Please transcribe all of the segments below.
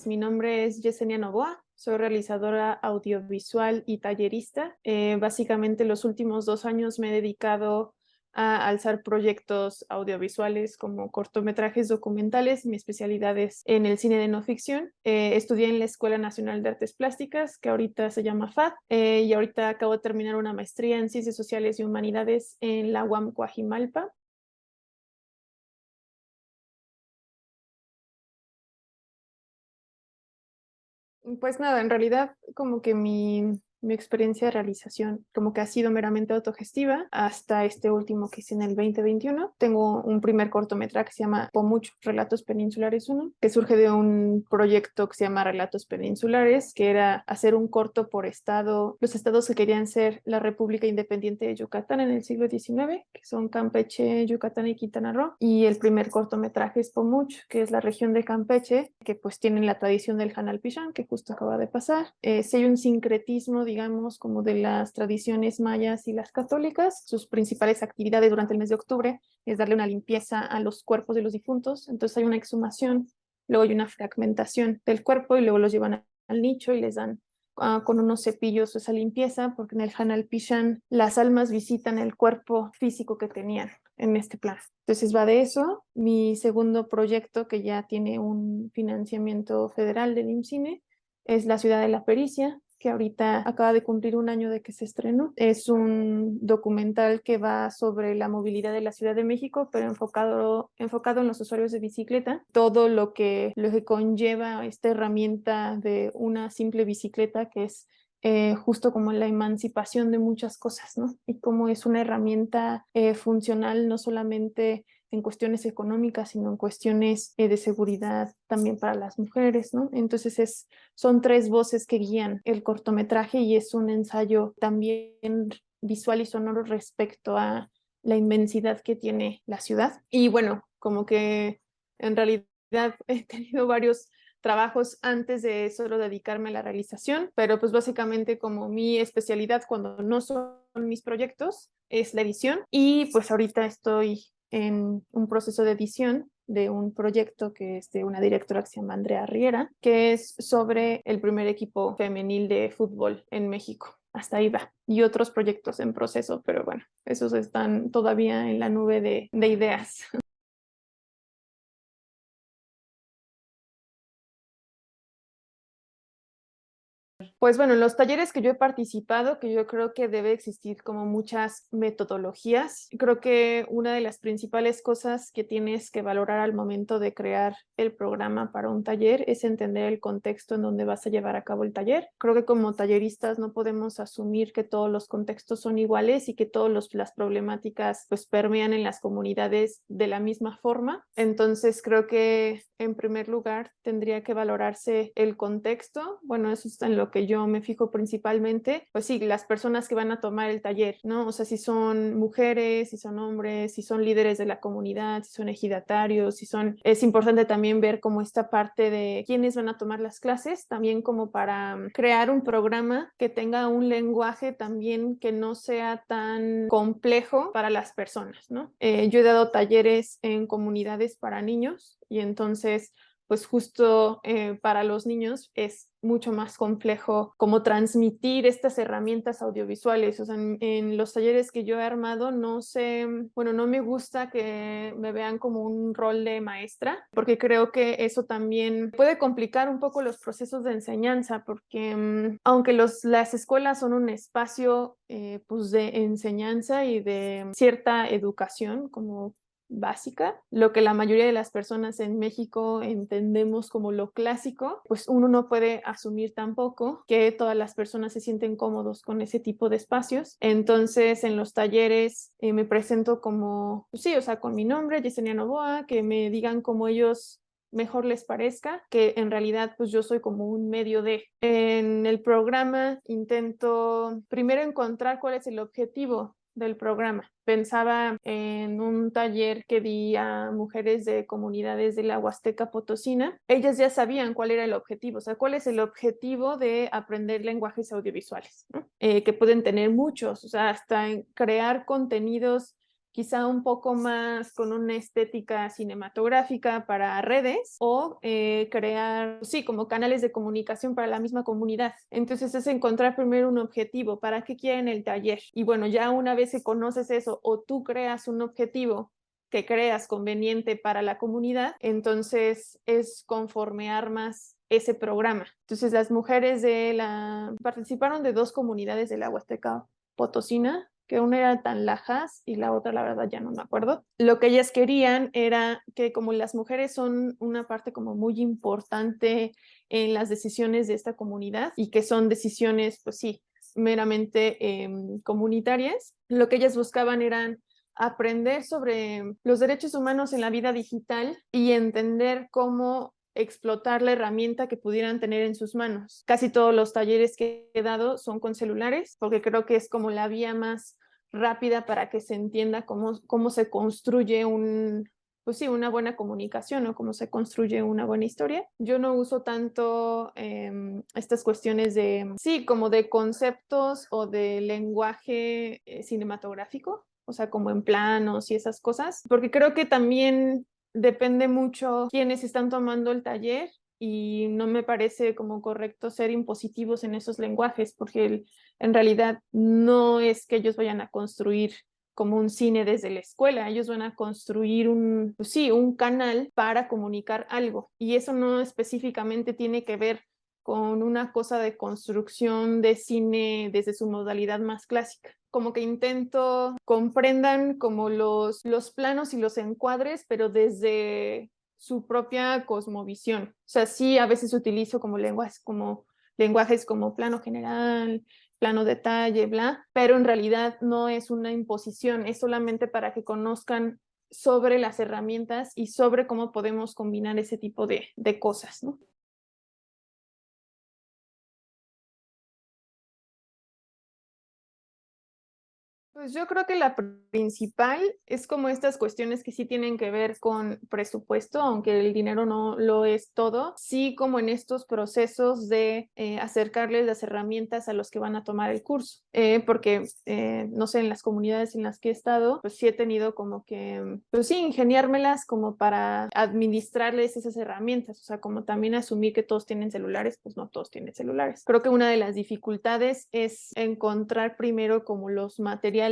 Mi nombre es Yesenia Novoa, soy realizadora audiovisual y tallerista. Básicamente los últimos 2 años me he dedicado a alzar proyectos audiovisuales como cortometrajes documentales. Mi especialidad es en el cine de no ficción. Estudié en la Escuela Nacional de Artes Plásticas, que ahorita se llama FAD, y ahorita acabo de terminar una maestría en Ciencias Sociales y Humanidades en la UAM Coajimalpa. Pues nada, en realidad como que mi experiencia de realización como que ha sido meramente autogestiva hasta este último que hice en el 2021. Tengo un primer cortometraje que se llama Pomuch, Relatos Peninsulares 1, que surge de un proyecto que se llama Relatos Peninsulares, que era hacer un corto por estado, los estados que querían ser la República Independiente de Yucatán en el siglo XIX, que son Campeche, Yucatán y Quintana Roo. Y el primer cortometraje es Pomuch, que es la región de Campeche, que pues tienen la tradición del Hanal Pichán, que justo acaba de pasar. Si hay un sincretismo, digamos, como de las tradiciones mayas y las católicas. Sus principales actividades durante el mes de octubre es darle una limpieza a los cuerpos de los difuntos. Entonces hay una exhumación, luego hay una fragmentación del cuerpo y luego los llevan al nicho y les dan con unos cepillos esa limpieza, porque en el Hanal Pichán las almas visitan el cuerpo físico que tenían en este plan. Entonces va de eso. Mi segundo proyecto, que ya tiene un financiamiento federal del IMCINE, es La Ciudad de la Pericia, que ahorita acaba de cumplir 1 año de que se estrenó. Es un documental que va sobre la movilidad de la Ciudad de México, pero enfocado en los usuarios de bicicleta. Todo lo que conlleva esta herramienta de una simple bicicleta, que es justo como la emancipación de muchas cosas, ¿no? Y cómo es una herramienta funcional no solamente en cuestiones económicas, sino en cuestiones de seguridad también para las mujeres, ¿no? Entonces son 3 voces que guían el cortometraje y es un ensayo también visual y sonoro respecto a la inmensidad que tiene la ciudad. Y bueno, como que en realidad he tenido varios trabajos antes de solo dedicarme a la realización, pero pues básicamente como mi especialidad cuando no son mis proyectos es la edición y pues ahorita estoy en un proceso de edición de un proyecto que es de una directora que se llama Andrea Riera, que es sobre el primer equipo femenil de fútbol en México. Hasta ahí va. Y otros proyectos en proceso, pero bueno, esos están todavía en la nube de ideas. Pues bueno, en los talleres que yo he participado, que yo creo que debe existir como muchas metodologías, creo que una de las principales cosas que tienes que valorar al momento de crear el programa para un taller es entender el contexto en donde vas a llevar a cabo el taller. Creo que como talleristas no podemos asumir que todos los contextos son iguales y que todas las problemáticas pues permean en las comunidades de la misma forma. Entonces creo que en primer lugar tendría que valorarse el contexto. Bueno, eso está en lo que yo me fijo principalmente. Pues sí, las personas que van a tomar el taller, ¿no? O sea, si son mujeres, si son hombres, si son líderes de la comunidad, si son ejidatarios, si son... Es importante también ver como esta parte de quiénes van a tomar las clases, también como para crear un programa que tenga un lenguaje también que no sea tan complejo para las personas, ¿no? Yo he dado talleres en comunidades para niños y entonces pues justo para los niños es mucho más complejo como transmitir estas herramientas audiovisuales. O sea, en los talleres que yo he armado, no sé, bueno, no me gusta que me vean como un rol de maestra, porque creo que eso también puede complicar un poco los procesos de enseñanza, porque aunque las escuelas son un espacio pues de enseñanza y de cierta educación, como básica, lo que la mayoría de las personas en México entendemos como lo clásico, pues uno no puede asumir tampoco que todas las personas se sienten cómodos con ese tipo de espacios. Entonces, en los talleres me presento como, pues sí, o sea, con mi nombre, Yesenia Novoa, que me digan como ellos mejor les parezca, que en realidad pues yo soy como un medio de. En el programa intento primero encontrar cuál es el objetivo del programa. Pensaba en un taller que di a mujeres de comunidades de la Huasteca Potosina. Ellas ya sabían cuál era el objetivo, o sea, cuál es el objetivo de aprender lenguajes audiovisuales, ¿no? Que pueden tener muchos, o sea, hasta en crear contenidos quizá un poco más con una estética cinematográfica para redes o crear, sí, como canales de comunicación para la misma comunidad. Entonces es encontrar primero un objetivo, ¿para qué quieren el taller? Y bueno, ya una vez que conoces eso o tú creas un objetivo que creas conveniente para la comunidad, entonces es conforme armas ese programa. Entonces las mujeres participaron de 2 comunidades de la Huasteca Potosina, que una era Tanlajas y la otra, la verdad, ya no me acuerdo. Lo que ellas querían era que como las mujeres son una parte como muy importante en las decisiones de esta comunidad y que son decisiones, pues sí, meramente comunitarias, lo que ellas buscaban eran aprender sobre los derechos humanos en la vida digital y entender cómo explotar la herramienta que pudieran tener en sus manos. Casi todos los talleres que he dado son con celulares, porque creo que es como la vía más rápida para que se entienda cómo se construye pues sí, una buena comunicación o cómo se construye una buena historia. Yo no uso tanto estas cuestiones sí, como de conceptos o de lenguaje cinematográfico, o sea, como en planos y esas cosas, porque creo que también depende mucho quiénes están tomando el taller y no me parece como correcto ser impositivos en esos lenguajes, porque en realidad no es que ellos vayan a construir como un cine desde la escuela, ellos van a construir pues sí, un canal para comunicar algo y eso no específicamente tiene que ver con una cosa de construcción de cine desde su modalidad más clásica. Como que intento comprendan como los planos y los encuadres, pero desde su propia cosmovisión. O sea, sí, a veces utilizo como lenguajes como plano general, plano detalle, bla, pero en realidad no es una imposición, es solamente para que conozcan sobre las herramientas y sobre cómo podemos combinar ese tipo de cosas, ¿no? Pues yo creo que la principal es como estas cuestiones que sí tienen que ver con presupuesto, aunque el dinero no lo es todo, sí como en estos procesos de acercarles las herramientas a los que van a tomar el curso, porque no sé, en las comunidades en las que he estado, pues sí he tenido como que, pues sí, ingeniármelas como para administrarles esas herramientas, o sea, como también asumir que todos tienen celulares, pues no todos tienen celulares. Creo que una de las dificultades es encontrar primero como los materiales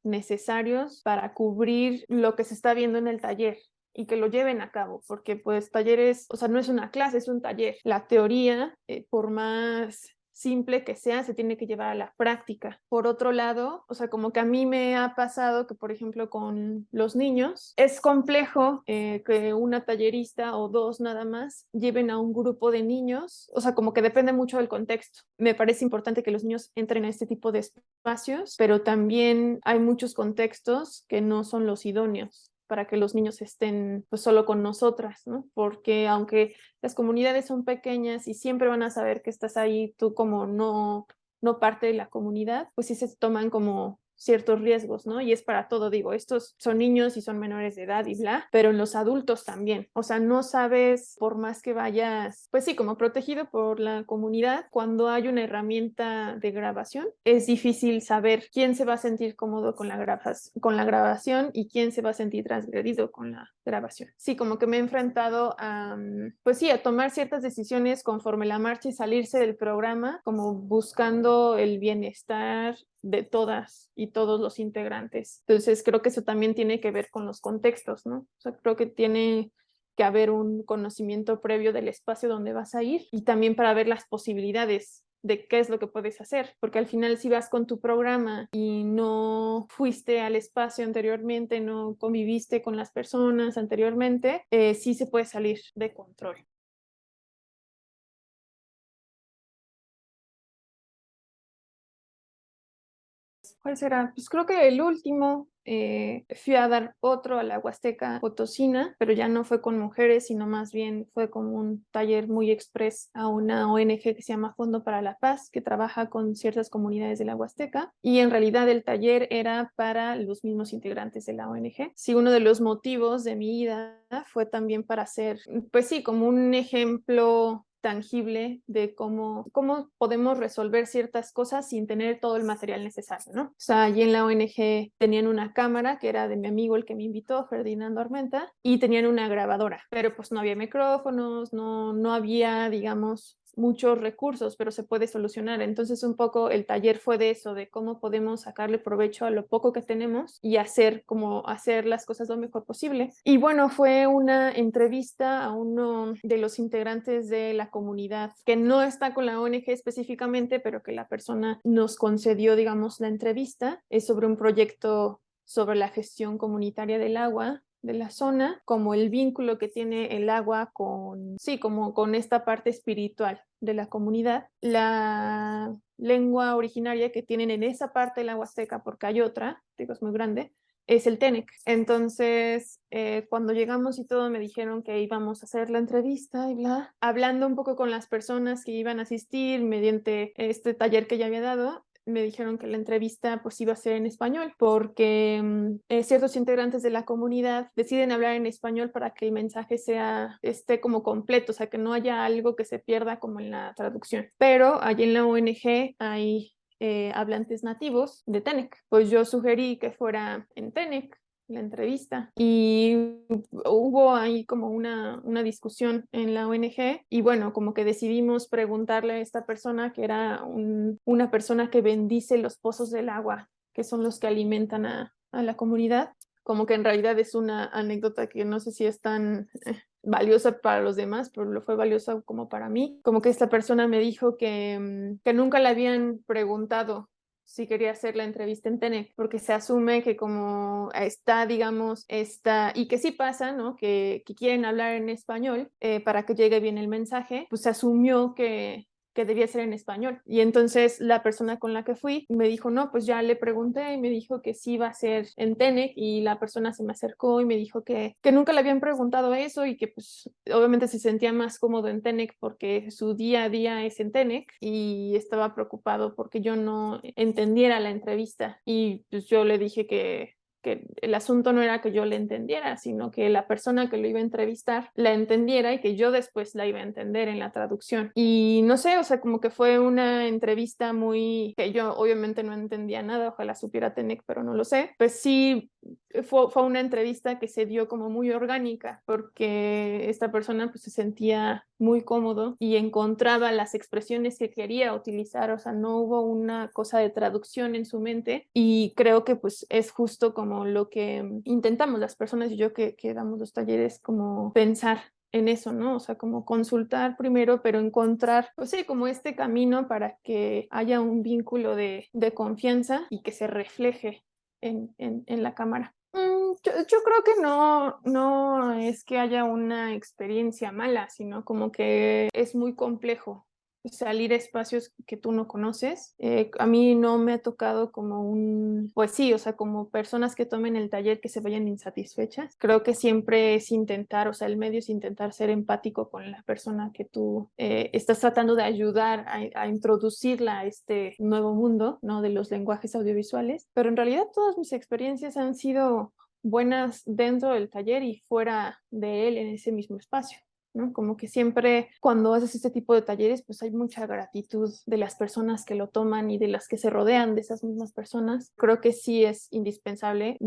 necesarios para cubrir lo que se está viendo en el taller y que lo lleven a cabo, porque pues talleres, o sea, no es una clase, es un taller. La teoría, por más simple que sea, se tiene que llevar a la práctica. Por otro lado, o sea, como que a mí me ha pasado que, por ejemplo, con los niños, es complejo que una tallerista o 2 nada más lleven a un grupo de niños, o sea, como que depende mucho del contexto. Me parece importante que los niños entren a este tipo de espacios, pero también hay muchos contextos que no son los idóneos para que los niños estén pues solo con nosotras, ¿no? Porque aunque las comunidades son pequeñas y siempre van a saber que estás ahí tú como no parte de la comunidad, pues sí se toman como ciertos riesgos, ¿no? Y es para todo, digo, estos son niños y son menores de edad y bla, pero en los adultos también, o sea, no sabes por más que vayas, pues sí, como protegido por la comunidad, cuando hay una herramienta de grabación, es difícil saber quién se va a sentir cómodo con con la grabación y quién se va a sentir transgredido con la grabación. Sí, como que me he enfrentado a, pues sí, a tomar ciertas decisiones conforme la marcha y salirse del programa, como buscando el bienestar de todas y todos los integrantes. Entonces, creo que eso también tiene que ver con los contextos, ¿no? O sea, creo que tiene que haber un conocimiento previo del espacio donde vas a ir y también para ver las posibilidades de qué es lo que puedes hacer, porque al final si vas con tu programa y no fuiste al espacio anteriormente, no conviviste con las personas anteriormente, sí se puede salir de control. ¿Cuál será? Pues creo que el último, fui a dar otro a la Huasteca Potosina, pero ya no fue con mujeres, sino más bien fue como un taller muy express a una ONG que se llama Fondo para la Paz, que trabaja con ciertas comunidades de la Huasteca. Y en realidad el taller era para los mismos integrantes de la ONG. Sí, uno de los motivos de mi ida fue también para hacer, pues sí, como un ejemplo tangible de cómo podemos resolver ciertas cosas sin tener todo el material necesario, ¿no? O sea, allí en la ONG tenían una cámara que era de mi amigo el que me invitó, Ferdinando Armenta, y tenían una grabadora, pero pues no había micrófonos, no había, digamos, muchos recursos, pero se puede solucionar. Entonces un poco el taller fue de eso, de cómo podemos sacarle provecho a lo poco que tenemos y hacer las cosas lo mejor posible. Y bueno, fue una entrevista a uno de los integrantes de la comunidad que no está con la ONG específicamente, pero que la persona nos concedió, digamos, la entrevista. Es sobre un proyecto sobre la gestión comunitaria del agua de la zona, como el vínculo que tiene el agua con, sí, como con esta parte espiritual de la comunidad. La lengua originaria que tienen en esa parte de la Huasteca, porque hay otra, digo, es muy grande, es el Tenec. Entonces, cuando llegamos y todo, me dijeron que íbamos a hacer la entrevista y bla, hablando un poco con las personas que iban a asistir mediante este taller que ya había dado. Me dijeron que la entrevista pues iba a ser en español porque ciertos integrantes de la comunidad deciden hablar en español para que el mensaje esté como completo, o sea, que no haya algo que se pierda como en la traducción. Pero allí en la ONG hay hablantes nativos de Tenec. Pues yo sugerí que fuera en Tenec la entrevista y hubo ahí como una discusión en la ONG y bueno, como que decidimos preguntarle a esta persona que era una persona que bendice los pozos del agua, que son los que alimentan a la comunidad. Como que en realidad es una anécdota que no sé si es tan valiosa para los demás, pero lo fue valiosa como para mí. Como que esta persona me dijo que nunca le habían preguntado si quería hacer la entrevista en Tenec, porque se asume que como está, digamos, y que sí pasa, ¿no? Que quieren hablar en español para que llegue bien el mensaje, pues se asumió que debía ser en español. Y entonces la persona con la que fui me dijo, no, pues ya le pregunté y me dijo que sí iba a ser en Tenec y la persona se me acercó y me dijo que nunca le habían preguntado eso y que pues obviamente se sentía más cómodo en Tenec porque su día a día es en Tenec y estaba preocupado porque yo no entendiera la entrevista y pues yo le dije que el asunto no era que yo le entendiera, sino que la persona que lo iba a entrevistar la entendiera y que yo después la iba a entender en la traducción. Y no sé, o sea, como que fue una entrevista que yo obviamente no entendía nada, ojalá supiera Tenec, pero no lo sé. Pues sí, fue una entrevista que se dio como muy orgánica, porque esta persona pues se sentía muy cómodo y encontraba las expresiones que quería utilizar, o sea, no hubo una cosa de traducción en su mente y creo que pues es justo como lo que intentamos las personas y yo que damos los talleres, como pensar en eso, ¿no? O sea, como consultar primero, pero encontrar, pues sí, como este camino para que haya un vínculo de confianza y que se refleje en la cámara. Yo creo que no es que haya una experiencia mala, sino como que es muy complejo salir a espacios que tú no conoces. A mí no me ha tocado pues sí, o sea, como personas que tomen el taller que se vayan insatisfechas. Creo que siempre es intentar, o sea, el medio es intentar ser empático con la persona que tú estás tratando de ayudar a introducirla a este nuevo mundo, ¿no? De los lenguajes audiovisuales. Pero en realidad todas mis experiencias han sido buenas dentro del taller y fuera de él en ese mismo espacio. ¿No? Como que siempre cuando haces este tipo de talleres, pues hay mucha gratitud de las personas que lo toman y de las que se rodean de esas mismas personas. Creo que sí es indispensable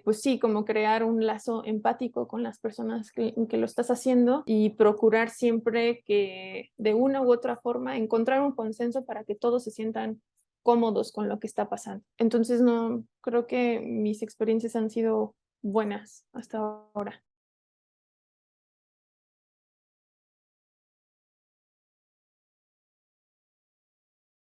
pues sí, como crear un lazo empático con las personas que lo estás haciendo y procurar siempre que de una u otra forma encontrar un consenso para que todos se sientan cómodos con lo que está pasando. Entonces, no, creo que mis experiencias han sido buenas hasta ahora.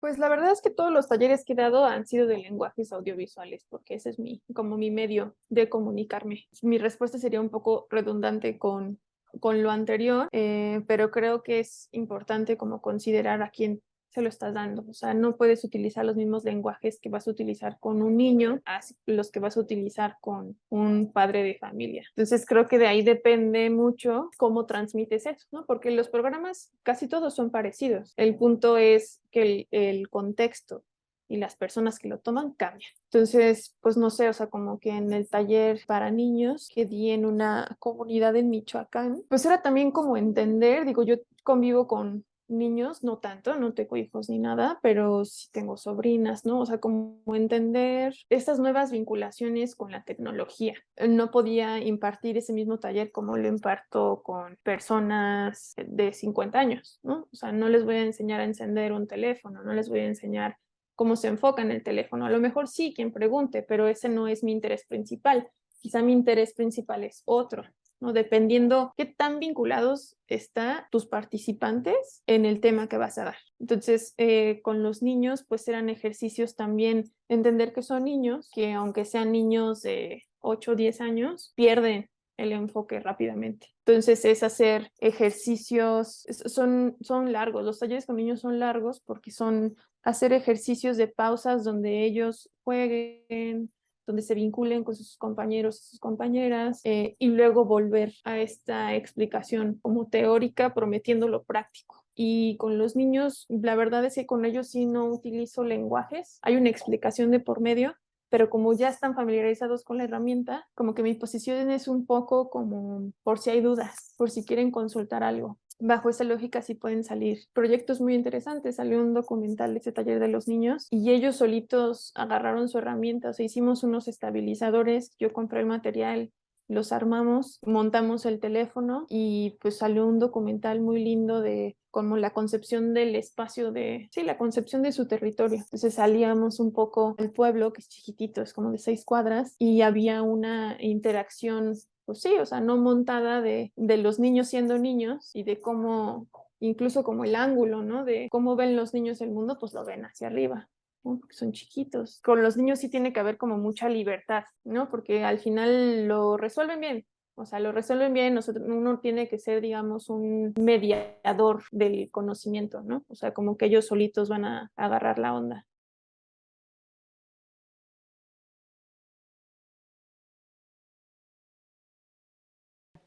Pues la verdad es que todos los talleres que he dado han sido de lenguajes audiovisuales, porque ese es como mi medio de comunicarme. Mi respuesta sería un poco redundante con lo anterior, pero creo que es importante como considerar a quién se lo estás dando. O sea, no puedes utilizar los mismos lenguajes que vas a utilizar con un niño, así los que vas a utilizar con un padre de familia. Entonces creo que de ahí depende mucho cómo transmites eso, ¿no? Porque los programas casi todos son parecidos. El punto es que el contexto y las personas que lo toman cambian. Entonces, pues no sé, o sea, como que en el taller para niños que di en una comunidad en Michoacán, pues era también como entender, digo, yo convivo con niños, no tanto, no tengo hijos ni nada, pero sí tengo sobrinas, ¿no? O sea, como entender estas nuevas vinculaciones con la tecnología. No podía impartir ese mismo taller como lo imparto con personas de 50 años, ¿no? O sea, no les voy a enseñar a encender un teléfono, no les voy a enseñar cómo se enfoca en el teléfono. A lo mejor sí, quien pregunte, pero ese no es mi interés principal. Quizá mi interés principal es otro, ¿no? Dependiendo qué tan vinculados están tus participantes en el tema que vas a dar. Entonces, con los niños, pues eran ejercicios también, entender que son niños, que aunque sean niños de 8 o 10 años, pierden el enfoque rápidamente. Entonces es hacer ejercicios, son largos, los talleres con niños son largos porque son hacer ejercicios de pausas donde ellos jueguen, donde se vinculen con sus compañeros y sus compañeras, y luego volver a esta explicación como teórica, prometiendo lo práctico. Y con los niños, la verdad es que con ellos sí no utilizo lenguajes, hay una explicación de por medio, pero como ya están familiarizados con la herramienta, como que mi posición es un poco como por si hay dudas, por si quieren consultar algo. Bajo esa lógica sí pueden salir proyectos muy interesantes. Salió un documental de ese taller de los niños y ellos solitos agarraron su herramienta, o sea, hicimos unos estabilizadores, yo compré el material, los armamos, montamos el teléfono y pues salió un documental muy lindo de como la concepción del espacio sí, la concepción de su territorio. Entonces salíamos un poco al pueblo, que es chiquitito, es como de 6 cuadras, y había una interacción, pues sí, o sea, no montada de los niños siendo niños y de cómo, incluso como el ángulo, ¿no? De cómo ven los niños el mundo, pues lo ven hacia arriba. ¿No? Porque son chiquitos. Con los niños sí tiene que haber como mucha libertad, ¿no? Porque al final lo resuelven bien. O sea, lo resuelven bien, uno tiene que ser, digamos, un mediador del conocimiento, ¿no? O sea, como que ellos solitos van a agarrar la onda.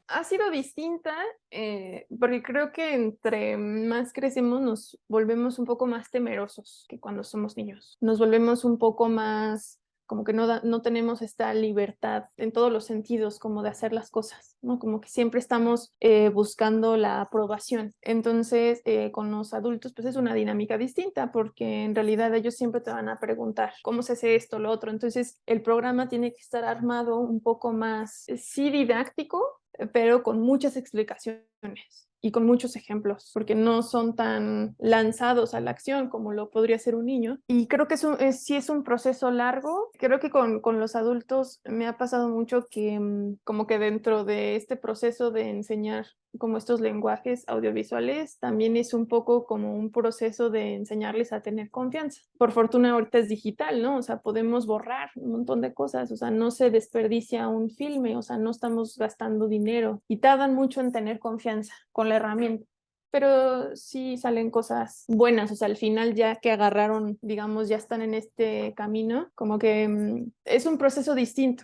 Ha sido distinta, porque creo que entre más crecemos nos volvemos un poco más temerosos que cuando somos niños. Nos volvemos un poco más, como que no tenemos esta libertad en todos los sentidos, como de hacer las cosas, ¿no? Como que siempre estamos buscando la aprobación. Entonces, con los adultos, pues es una dinámica distinta, porque en realidad ellos siempre te van a preguntar cómo se hace esto, lo otro. Entonces, el programa tiene que estar armado un poco más, sí, didáctico, pero con muchas explicaciones y con muchos ejemplos, porque no son tan lanzados a la acción como lo podría ser un niño. Y creo que sí es un proceso largo. Creo que con los adultos me ha pasado mucho que como que dentro de este proceso de enseñar como estos lenguajes audiovisuales, también es un poco como un proceso de enseñarles a tener confianza. Por fortuna ahorita es digital, ¿no? O sea, podemos borrar un montón de cosas, o sea, no se desperdicia un filme, o sea, no estamos gastando dinero y tardan mucho en tener confianza con la herramienta. Pero sí salen cosas buenas, o sea, al final ya que agarraron, digamos, ya están en este camino, como que es un proceso distinto.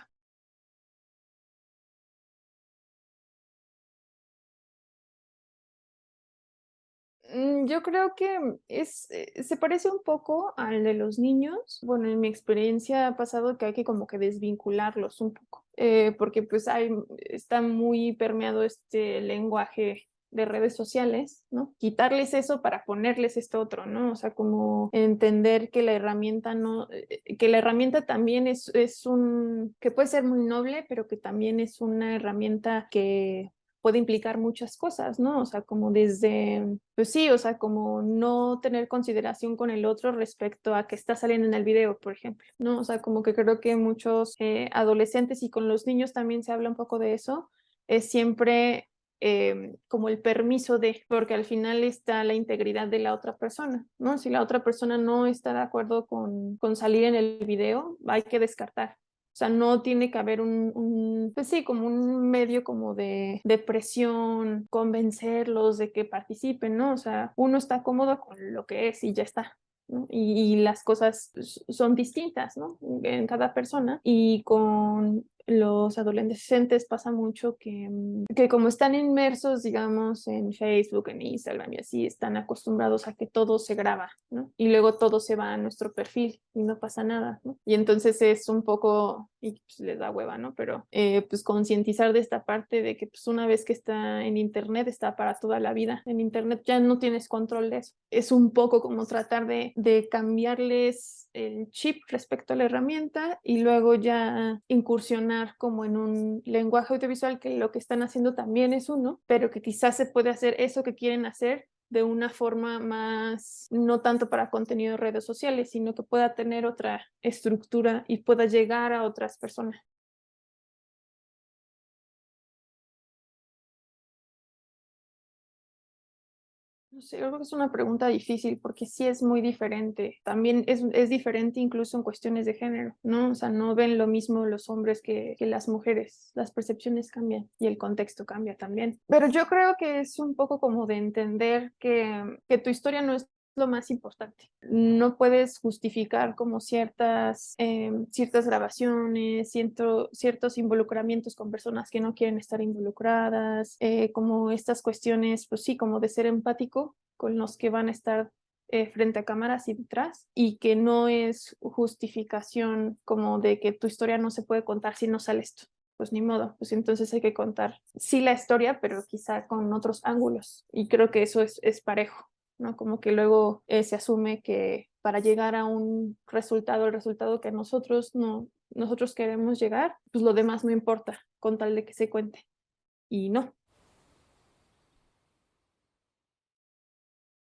Yo creo que se parece un poco al de los niños. Bueno, en mi experiencia ha pasado que hay que como que desvincularlos un poco, porque pues está muy permeado este lenguaje de redes sociales, ¿no? Quitarles eso para ponerles esto otro, ¿no? O sea, como entender que la herramienta no, que la herramienta también que puede ser muy noble, pero que también es una herramienta que puede implicar muchas cosas, ¿no? O sea, como desde, pues sí, o sea, como no tener consideración con el otro respecto a que está saliendo en el video, por ejemplo, ¿no? O sea, como que creo que muchos adolescentes y con los niños también se habla un poco de eso, es siempre como el permiso de, porque al final está la integridad de la otra persona, ¿no? Si la otra persona no está de acuerdo con salir en el video, hay que descartar. O sea, no tiene que haber pues sí, como un medio como de presión, convencerlos de que participen, ¿no? O sea, uno está cómodo con lo que es y ya está. ¿No? Y las cosas pues, son distintas, ¿no? En cada persona. Y con los adolescentes pasa mucho que como están inmersos, digamos, en Facebook, en Instagram y así, están acostumbrados a que todo se graba, ¿no? Y luego todo se va a nuestro perfil y no pasa nada, ¿no? Y entonces es un poco, y pues les da hueva, ¿no? Pero pues concientizar de esta parte de que pues una vez que está en Internet, está para toda la vida. En Internet ya no tienes control de eso. Es un poco como tratar de cambiarles el chip respecto a la herramienta y luego ya incursionar como en un lenguaje audiovisual que lo que están haciendo también es uno, pero que quizás se puede hacer eso que quieren hacer de una forma más, no tanto para contenido de redes sociales, sino que pueda tener otra estructura y pueda llegar a otras personas. No sé, yo creo que es una pregunta difícil porque sí es muy diferente. También es diferente incluso en cuestiones de género, ¿no? O sea, no ven lo mismo los hombres que las mujeres. Las percepciones cambian y el contexto cambia también. Pero yo creo que es un poco como de entender que tu historia no es lo más importante. No puedes justificar como ciertas grabaciones, ciertos involucramientos con personas que no quieren estar involucradas, como estas cuestiones, pues sí, como de ser empático con los que van a estar frente a cámaras y detrás, y que no es justificación como de que tu historia no se puede contar si no sale esto. Pues ni modo, pues entonces hay que contar, sí, la historia, pero quizá con otros ángulos. Y creo que eso es parejo. ¿No? Como que luego se asume que para llegar a un resultado, el resultado que nosotros queremos llegar, pues lo demás no importa, con tal de que se cuente. Y no.